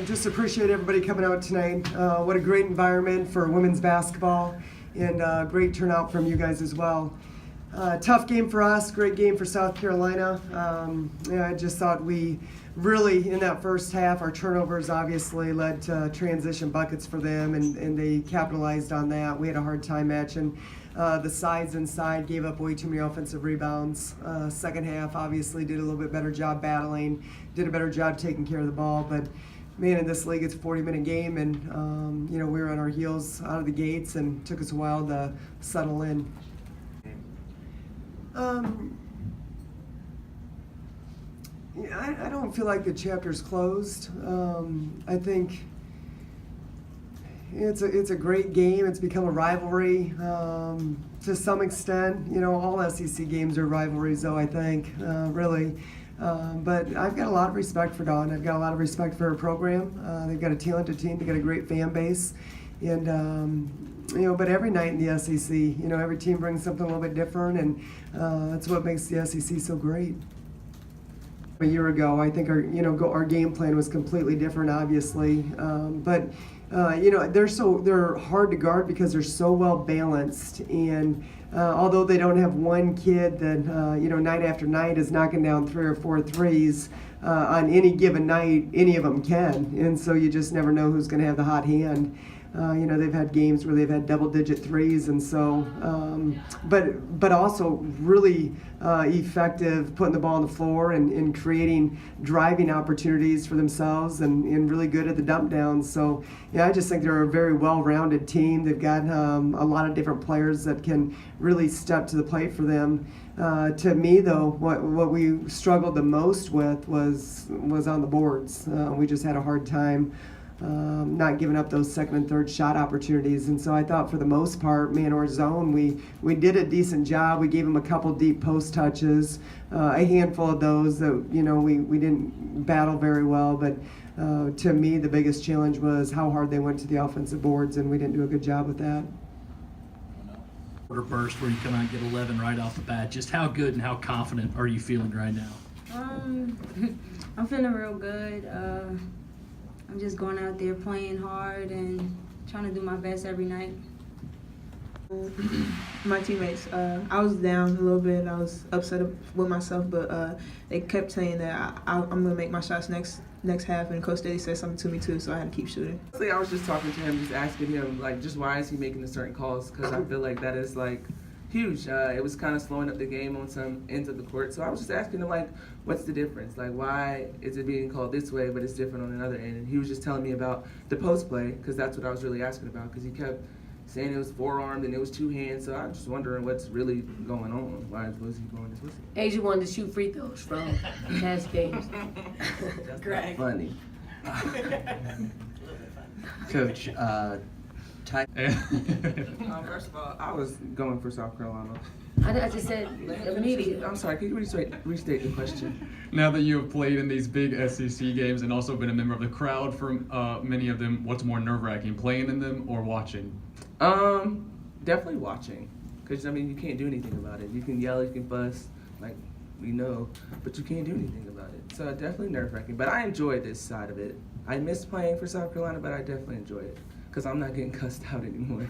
Just appreciate everybody coming out tonight. What a great environment for women's basketball, and great turnout from you guys as well. Tough game for us, great game for South Carolina. I just thought we really, in that first half, our turnovers obviously led to transition buckets for them, and they capitalized on that. We had a hard time matching the sides inside, gave up way too many offensive rebounds. Second half, obviously, did a little bit better job battling, did a better job taking care of the ball, but man, in this league, it's a 40-minute game, and we were on our heels out of the gates, and took us a while to settle in. I don't feel like the chapter's closed. I think it's a great game. It's become a rivalry to some extent. All SEC games are rivalries, though, I think, really. But I've got a lot of respect for Dawn. I've got a lot of respect for her program. They've got a talented team. They've got a great fan base. And, but every night in the SEC, every team brings something a little bit different, and that's what makes the SEC so great. A year ago, I think our game plan was completely different, obviously. But they're hard to guard because they're so well balanced, and although they don't have one kid that night after night is knocking down 3 or 4 threes on any given night, any of them can, and so you just never know who's going to have the hot hand. They've had games where they've had double-digit threes, and so, but also really effective putting the ball on the floor and creating driving opportunities for themselves, and really good at the dump downs. So, I just think they're a very well-rounded team. They've got a lot of different players that can really step to the plate for them. To me, though, what we struggled the most with was on the boards. We just had a hard time not giving up those second and third shot opportunities. And so I thought for the most part, man or zone, we did a decent job. We gave them a couple deep post touches, a handful of those that, we didn't battle very well. But to me, the biggest challenge was how hard they went to the offensive boards, and we didn't do a good job with that. Quarter burst where you come out and get 11 right off the bat. Just how good and how confident are you feeling right now? I'm feeling real good. I'm just going out there playing hard and trying to do my best every night. My teammates, I was down a little bit. I was upset with myself, but they kept saying that I'm going to make my shots next half, and Coach Staley said something to me too, so I had to keep shooting. I was just talking to him, just asking him, just why is he making the certain calls? Because I feel like that is, huge. It was kind of slowing up the game on some ends of the court. So I was just asking him, what's the difference? Why is it being called this way, but it's different on another end? And he was just telling me about the post play, because that's what I was really asking about, because he kept saying it was forearmed and it was 2 hands. So I was just wondering what's really going on. Why was he going this way? Asia wanted to shoot free throws from past games. That's funny. Coach, first of all, I was going for South Carolina. I just said immediately. I'm sorry, can you restate the question? Now that you have played in these big SEC games and also been a member of the crowd for many of them, what's more nerve-wracking, playing in them or watching? Definitely watching. Because, you can't do anything about it. You can yell, you can fuss, we know, but you can't do anything about it. So definitely nerve-wracking. But I enjoy this side of it. I miss playing for South Carolina, but I definitely enjoy it. Because I'm not getting cussed out anymore.